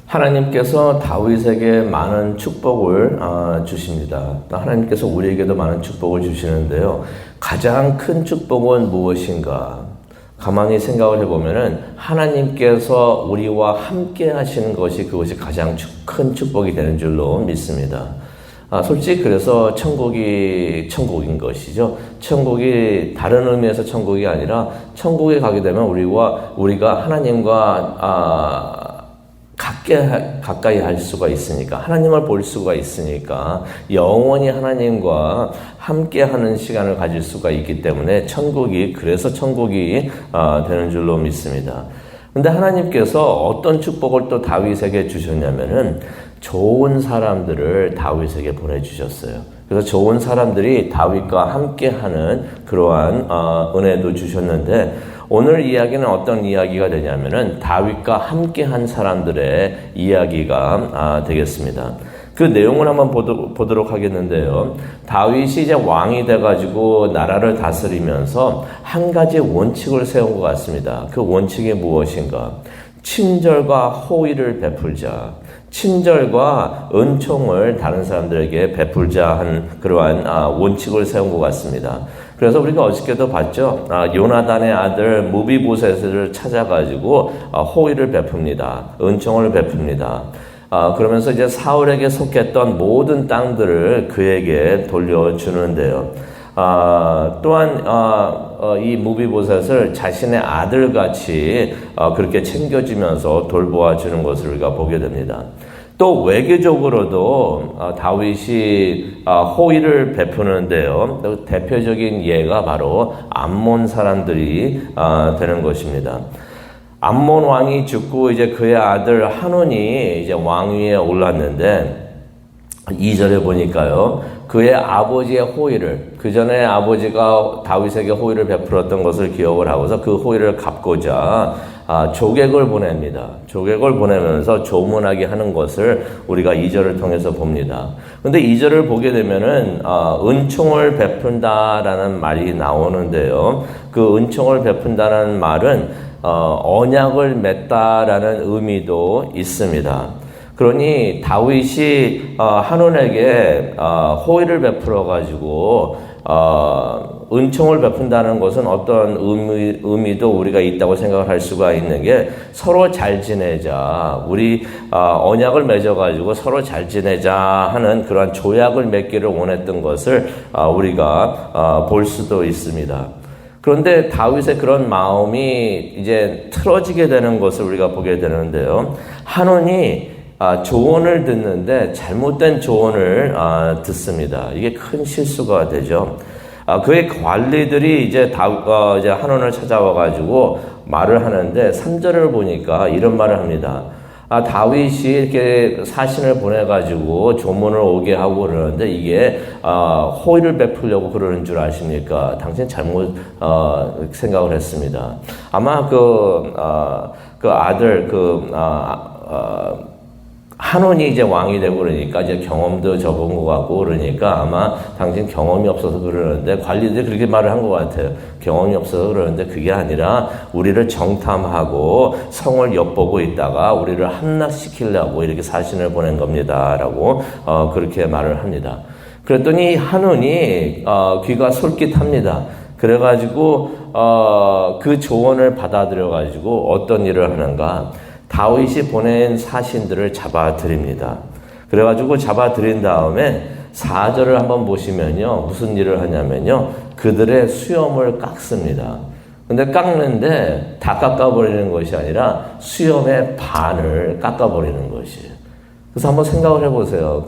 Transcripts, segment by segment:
하나님께서 다윗에게 많은 축복을 주십니다. 하나님께서 우리에게도 많은 축복을 주시는데요. 가장 큰 축복은 무엇인가? 가만히 생각을 해보면은 하나님께서 우리와 함께 하시는 것이 그것이 가장 큰 축복이 되는 줄로 믿습니다. 솔직히 그래서 천국이 천국인 것이죠. 천국이 다른 의미에서 천국이 아니라 천국에 가게 되면 우리가 하나님과 가까이 할 수가 있으니까, 하나님을 볼 수가 있으니까, 영원히 하나님과 함께 하는 시간을 가질 수가 있기 때문에 그래서 천국이 되는 줄로 믿습니다. 근데 하나님께서 어떤 축복을 또 다윗에게 주셨냐면은 좋은 사람들을 다윗에게 보내주셨어요. 그래서 좋은 사람들이 다윗과 함께 하는 그러한 은혜도 주셨는데, 오늘 이야기는 어떤 이야기가 되냐면은 다윗과 함께 한 사람들의 이야기가 되겠습니다. 그 내용을 한번 보도록 하겠는데요. 다윗이 이제 왕이 돼가지고 나라를 다스리면서 한 가지 원칙을 세운 것 같습니다. 그 원칙이 무엇인가? 친절과 호의를 베풀자. 친절과 은총을 다른 사람들에게 베풀자 한 그러한 원칙을 세운 것 같습니다. 그래서 우리가 어저께도 봤죠. 요나단의 아들 무비보셋을 찾아가지고 호의를 베풉니다. 은총을 베풉니다. 그러면서 이제 사울에게 속했던 모든 땅들을 그에게 돌려주는데요. 또한 이 무비보셋을 자신의 아들같이 그렇게 챙겨주면서 돌보아주는 것을 우리가 보게 됩니다. 또 외교적으로도 다윗이 호의를 베푸는데요. 대표적인 예가 바로 암몬 사람들이 되는 것입니다. 암몬 왕이 죽고 이제 그의 아들 한온이 이제 왕위에 올랐는데 2절에 보니까요. 그의 아버지의 호의를, 그 전에 아버지가 다윗에게 호의를 베풀었던 것을 기억을 하고서 그 호의를 갚고자 조객을 보냅니다. 조객을 보내면서 조문하게 하는 것을 우리가 2절을 통해서 봅니다. 근데 2절을 보게 되면은 은총을 베푼다라는 말이 나오는데요. 그 은총을 베푼다는 말은 언약을 맺다라는 의미도 있습니다. 그러니 다윗이 한온에게 호의를 베풀어 가지고 은총을 베푼다는 것은 어떤 의미도 우리가 있다고 생각을 할 수가 있는 게, 서로 잘 지내자, 우리 언약을 맺어 가지고 서로 잘 지내자 하는 그런 조약을 맺기를 원했던 것을 우리가 볼 수도 있습니다. 그런데 다윗의 그런 마음이 이제 틀어지게 되는 것을 우리가 보게 되는데요. 한온이 조언을 듣는데 잘못된 조언을 듣습니다. 이게 큰 실수가 되죠. 그의 관리들이 이제 한온을 찾아와가지고 말을 하는데 3절을 보니까 이런 말을 합니다. 다윗이 이렇게 사신을 보내가지고 조문을 오게 하고 그러는데 이게 호의를 베풀려고 그러는 줄 아십니까? 당신 잘못 생각을 했습니다. 아마 그 아들 한온이 이제 왕이 되고 그러니까 이제 경험도 적은 것 같고 그러니까 아마 당신 경험이 없어서 그러는데, 관리들이 그렇게 말을 한 것 같아요. 경험이 없어서 그러는데 그게 아니라 우리를 정탐하고 성을 엿보고 있다가 우리를 함락시키려고 이렇게 사신을 보낸 겁니다. 라고 그렇게 말을 합니다. 그랬더니 한온이 귀가 솔깃합니다. 그래가지고 그 조언을 받아들여가지고 어떤 일을 하는가? 다윗이 보낸 사신들을 잡아들입니다. 그래가지고 잡아들인 다음에 4절을 한번 보시면요. 무슨 일을 하냐면요. 그들의 수염을 깎습니다. 근데 깎는데 다 깎아버리는 것이 아니라 수염의 반을 깎아버리는 것이에요. 그래서 한번 생각을 해보세요.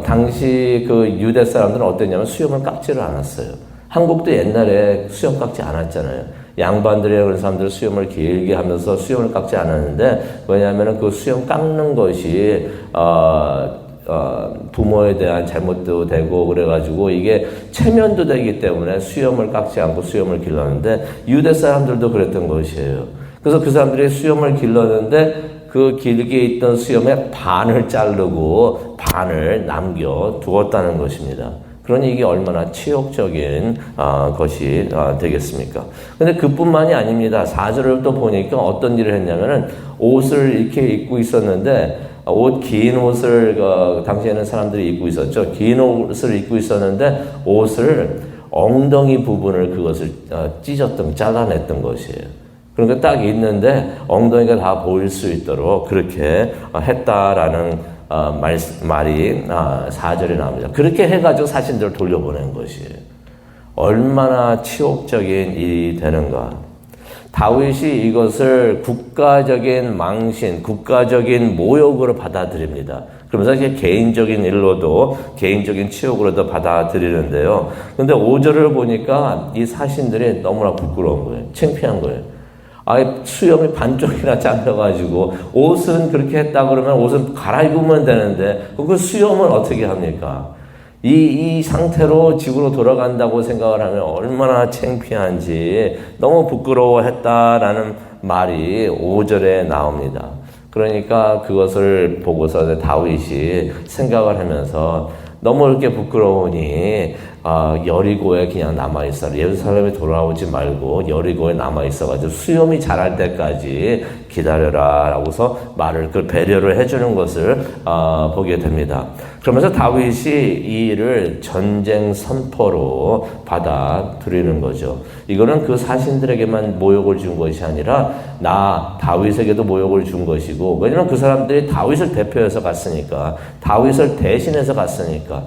당시 그 유대 사람들은 어땠냐면 수염을 깎지를 않았어요. 한국도 옛날에 수염 깎지 않았잖아요. 양반들이나 그런 사람들은 수염을 길게 하면서 수염을 깎지 않았는데, 왜냐하면 그 수염 깎는 것이 부모에 대한 잘못도 되고 그래가지고 이게 체면도 되기 때문에 수염을 깎지 않고 수염을 길렀는데, 유대 사람들도 그랬던 것이에요. 그래서 그 사람들이 수염을 길렀는데 그 길게 있던 수염의 반을 자르고 반을 남겨 두었다는 것입니다. 그러니 이게 얼마나 치욕적인 것이 되겠습니까? 근데 그뿐만이 아닙니다. 4절을 또 보니까 어떤 일을 했냐면은 옷을 이렇게 입고 있었는데 긴 옷을 당시에는 사람들이 입고 있었죠. 긴 옷을 입고 있었는데 옷을 엉덩이 부분을 그것을 잘라냈던 것이에요. 그러니까 딱 있는데 엉덩이가 다 보일 수 있도록 그렇게 했다라는 말이 4절에 나옵니다. 그렇게 해가지고 사신들을 돌려보낸 것이에요. 얼마나 치욕적인 일이 되는가. 다윗이 이것을 국가적인 망신, 국가적인 모욕으로 받아들입니다. 그러면서 이게 개인적인 일로도, 개인적인 치욕으로도 받아들이는데요. 근데 5절을 보니까 이 사신들이 너무나 부끄러운 거예요. 창피한 거예요. 수염이 반쪽이나 잘려가지고 옷은 그렇게 했다 그러면 옷은 갈아입으면 되는데 그 수염은 어떻게 합니까? 이 상태로 집으로 돌아간다고 생각을 하면 얼마나 창피한지 너무 부끄러워했다라는 말이 5절에 나옵니다. 그러니까 그것을 보고서 다윗이 생각을 하면서 너무 이렇게 부끄러우니 여리고에 그냥 남아있어. 예루살렘에 돌아오지 말고 여리고에 남아있어가지고 수염이 자랄 때까지 기다려라 라고서 그 배려를 해주는 것을 보게 됩니다. 그러면서 다윗이 이 일을 전쟁 선포로 받아들이는 거죠. 이거는 그 사신들에게만 모욕을 준 것이 아니라 다윗에게도 모욕을 준 것이고, 왜냐면 그 사람들이 다윗을 대표해서 갔으니까, 다윗을 대신해서 갔으니까,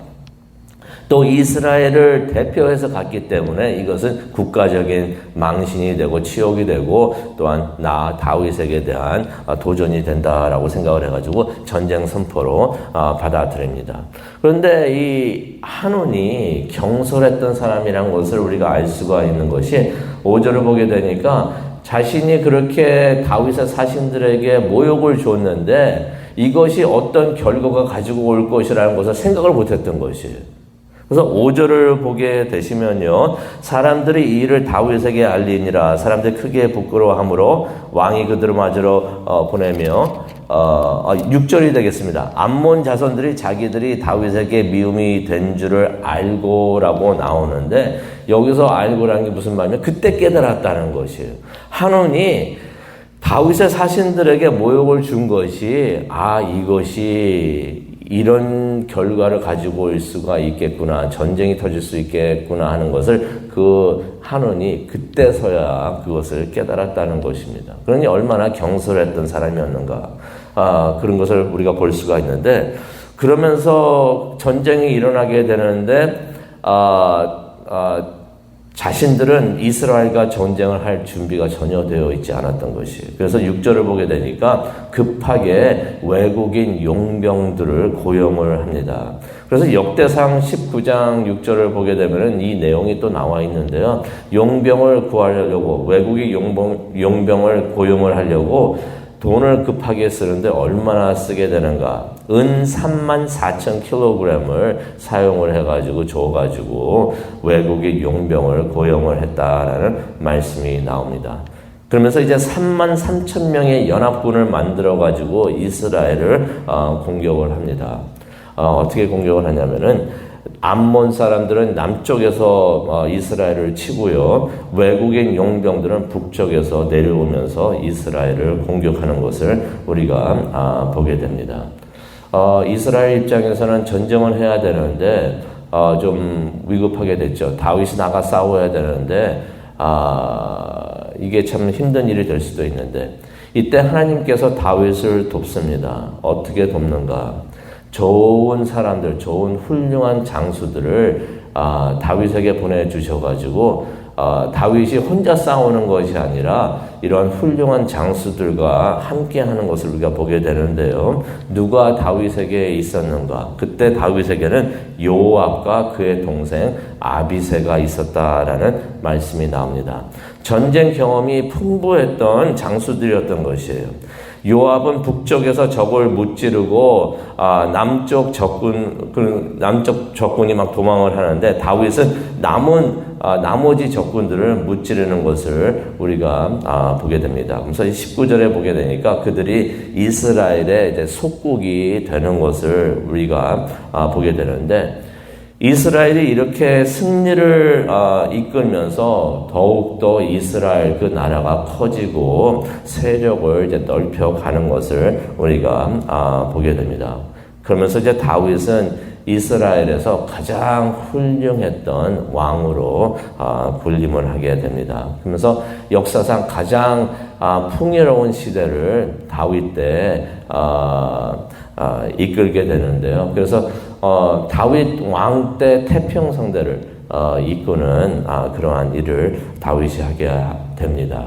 또 이스라엘을 대표해서 갔기 때문에 이것은 국가적인 망신이 되고 치욕이 되고 또한 다윗에게 대한 도전이 된다라고 생각을 해가지고 전쟁 선포로 받아들입니다. 그런데 이 한온이 경솔했던 사람이라는 것을 우리가 알 수가 있는 것이 5절을 보게 되니까 자신이 그렇게 다윗의 사신들에게 모욕을 줬는데 이것이 어떤 결과가 가지고 올 것이라는 것을 생각을 못했던 것이에요. 그래서 5절을 보게 되시면요. 사람들이 이 일을 다윗에게 알리니라. 사람들이 크게 부끄러워하므로 왕이 그들을 맞으러 보내며 6절이 되겠습니다. 암몬 자손들이 자기들이 다윗에게 미움이 된 줄을 알고라고 나오는데 여기서 알고라는 게 무슨 말이냐면 그때 깨달았다는 것이에요. 한온이 다윗의 사신들에게 모욕을 준 것이 이것이 이런 결과를 가지고 올 수가 있겠구나, 전쟁이 터질 수 있겠구나 하는 것을 그 한온이 그때서야 그것을 깨달았다는 것입니다. 그러니 얼마나 경솔했던 사람이었는가 그런 것을 우리가 볼 수가 있는데, 그러면서 전쟁이 일어나게 되는데 자신들은 이스라엘과 전쟁을 할 준비가 전혀 되어 있지 않았던 것이에요. 그래서 6절을 보게 되니까 급하게 외국인 용병들을 고용을 합니다. 그래서 역대상 19장 6절을 보게 되면 이 내용이 또 나와 있는데요. 용병을 구하려고, 외국인 용병을 고용을 하려고 돈을 급하게 쓰는데 얼마나 쓰게 되는가. 은 34,000kg을 사용을 해가지고 줘가지고 외국의 용병을 고용을 했다라는 말씀이 나옵니다. 그러면서 이제 33,000명의 연합군을 만들어가지고 이스라엘을 공격을 합니다. 어떻게 공격을 하냐면은 암몬 사람들은 남쪽에서 이스라엘을 치고요. 외국인 용병들은 북쪽에서 내려오면서 이스라엘을 공격하는 것을 우리가 보게 됩니다. 이스라엘 입장에서는 전쟁을 해야 되는데 좀 위급하게 됐죠. 다윗이 나가 싸워야 되는데 이게 참 힘든 일이 될 수도 있는데 이때 하나님께서 다윗을 돕습니다. 어떻게 돕는가? 좋은 사람들, 좋은 훌륭한 장수들을 다윗에게 보내주셔가지고 다윗이 혼자 싸우는 것이 아니라 이러한 훌륭한 장수들과 함께 하는 것을 우리가 보게 되는데요. 누가 다윗에게 있었는가? 그때 다윗에게는 요압과 그의 동생 아비새가 있었다라는 말씀이 나옵니다. 전쟁 경험이 풍부했던 장수들이었던 것이에요. 요압은 북쪽에서 적을 무찌르고 남쪽 적군이 막 도망을 하는데 다윗은 나머지 적군들을 무찌르는 것을 우리가 보게 됩니다. 그래서 19절에 보게 되니까 그들이 이스라엘의 이제 속국이 되는 것을 우리가 보게 되는데 이스라엘이 이렇게 승리를 이끌면서 더욱더 이스라엘 그 나라가 커지고 세력을 이제 넓혀가는 것을 우리가 보게 됩니다. 그러면서 이제 다윗은 이스라엘에서 가장 훌륭했던 왕으로 군림을 하게 됩니다. 그러면서 역사상 가장 풍요로운 시대를 다윗 때 이끌게 되는데요. 그래서 다윗 왕 때 태평성대를 이끄는 그러한 일을 다윗이 하게 됩니다.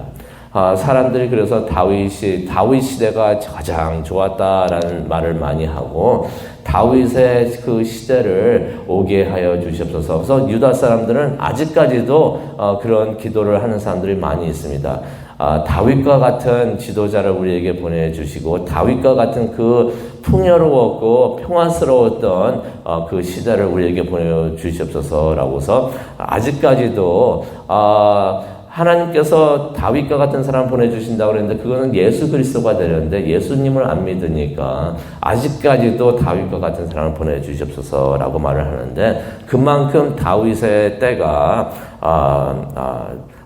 사람들이 그래서 다윗 시대가 가장 좋았다라는 말을 많이 하고 다윗의 그 시대를 오게 하여 주시옵소서. 그래서 유다 사람들은 아직까지도 그런 기도를 하는 사람들이 많이 있습니다. 다윗과 같은 지도자를 우리에게 보내주시고 다윗과 같은 그 풍요로웠고 평화스러웠던 그 시대를 우리에게 보내주시옵소서라고서 아직까지도 하나님께서 다윗과 같은 사람 보내주신다고 그랬는데 그거는 예수 그리스도가 되는데 예수님을 안 믿으니까 아직까지도 다윗과 같은 사람을 보내주시옵소서라고 말을 하는데 그만큼 다윗의 때가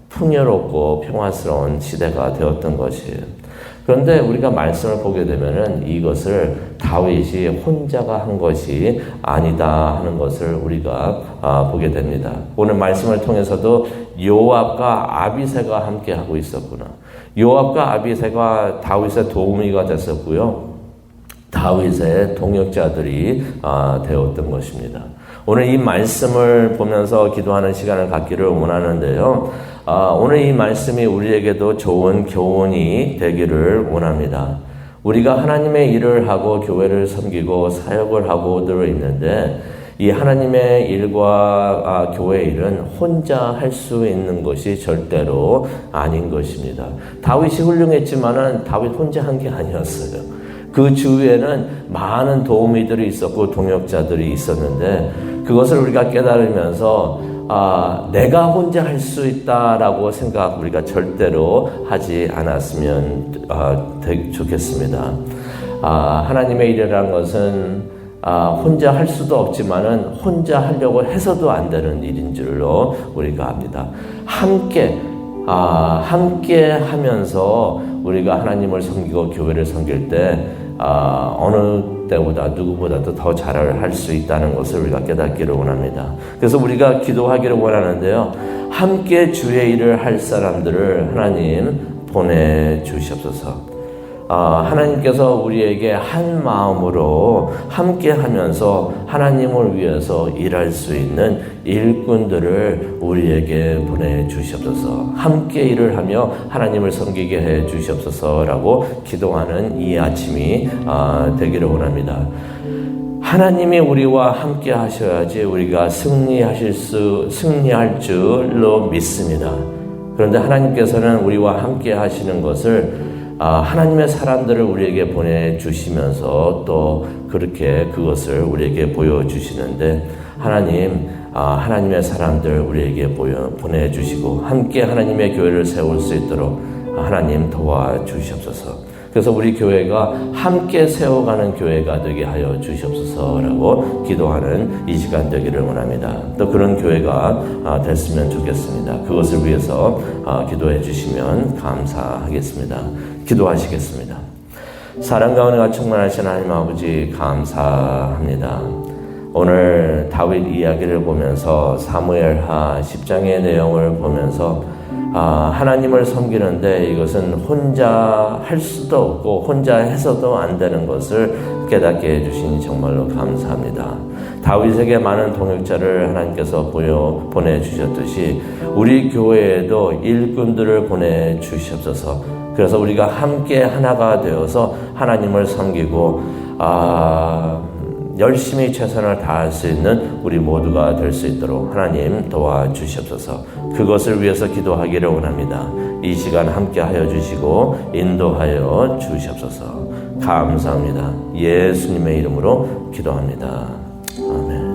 풍요롭고 평화스러운 시대가 되었던 것이에요. 그런데 우리가 말씀을 보게 되면은 이것을 다윗이 혼자가 한 것이 아니다 하는 것을 우리가 보게 됩니다. 오늘 말씀을 통해서도 요압과 아비새가 함께 하고 있었구나. 요압과 아비새가 다윗의 도우미가 됐었고요. 다윗의 동역자들이 되었던 것입니다. 오늘 이 말씀을 보면서 기도하는 시간을 갖기를 원하는데요. 오늘 이 말씀이 우리에게도 좋은 교훈이 되기를 원합니다. 우리가 하나님의 일을 하고 교회를 섬기고 사역을 하고 들어있는데 이 하나님의 일과 교회 일은 혼자 할 수 있는 것이 절대로 아닌 것입니다. 다윗이 훌륭했지만은 다윗 혼자 한 게 아니었어요. 그 주위에는 많은 도우미들이 있었고 동역자들이 있었는데 그것을 우리가 깨달으면서 내가 혼자 할 수 있다라고 생각 우리가 절대로 하지 않았으면 좋겠습니다. 하나님의 일이라는 것은 혼자 할 수도 없지만은 혼자 하려고 해서도 안 되는 일인 줄로 우리가 압니다. 함께 하면서 우리가 하나님을 섬기고 교회를 섬길 때 어느 때보다 누구보다도 더 잘을 할 수 있다는 것을 우리가 깨닫기를 원합니다. 그래서 우리가 기도하기를 원하는데요. 함께 주의 일을 할 사람들을 하나님 보내주시옵소서. 하나님께서 우리에게 한 마음으로 함께 하면서 하나님을 위해서 일할 수 있는 일꾼들을 우리에게 보내주시옵소서. 함께 일을 하며 하나님을 섬기게 해 주시옵소서라고 기도하는 이 아침이 되기를 원합니다. 하나님이 우리와 함께 하셔야지 우리가 승리할 줄로 믿습니다. 그런데 하나님께서는 우리와 함께 하시는 것을 하나님의 사람들을 우리에게 보내주시면서 또 그렇게 그것을 우리에게 보여주시는데 하나님의 사람들 우리에게 보내주시고 함께 하나님의 교회를 세울 수 있도록 하나님 도와주시옵소서. 그래서 우리 교회가 함께 세워가는 교회가 되게 하여 주시옵소서라고 기도하는 이 시간 되기를 원합니다. 또 그런 교회가 됐으면 좋겠습니다. 그것을 위해서 기도해 주시면 감사하겠습니다. 기도하시겠습니다. 사랑과 은혜가 충만하신 하나님 아버지 감사합니다. 오늘 다윗 이야기를 보면서 사무엘하 10장의 내용을 보면서 하나님을 섬기는데 이것은 혼자 할 수도 없고 혼자 해서도 안 되는 것을 깨닫게 해주시니 정말로 감사합니다. 다윗에게 많은 동역자를 하나님께서 보내주셨듯이 우리 교회에도 일꾼들을 보내주시옵소서. 그래서 우리가 함께 하나가 되어서 하나님을 섬기고 열심히 최선을 다할 수 있는 우리 모두가 될 수 있도록 하나님 도와주시옵소서. 그것을 위해서 기도하기를 원합니다. 이 시간 함께 하여 주시고 인도하여 주시옵소서. 감사합니다. 예수님의 이름으로 기도합니다. 아멘.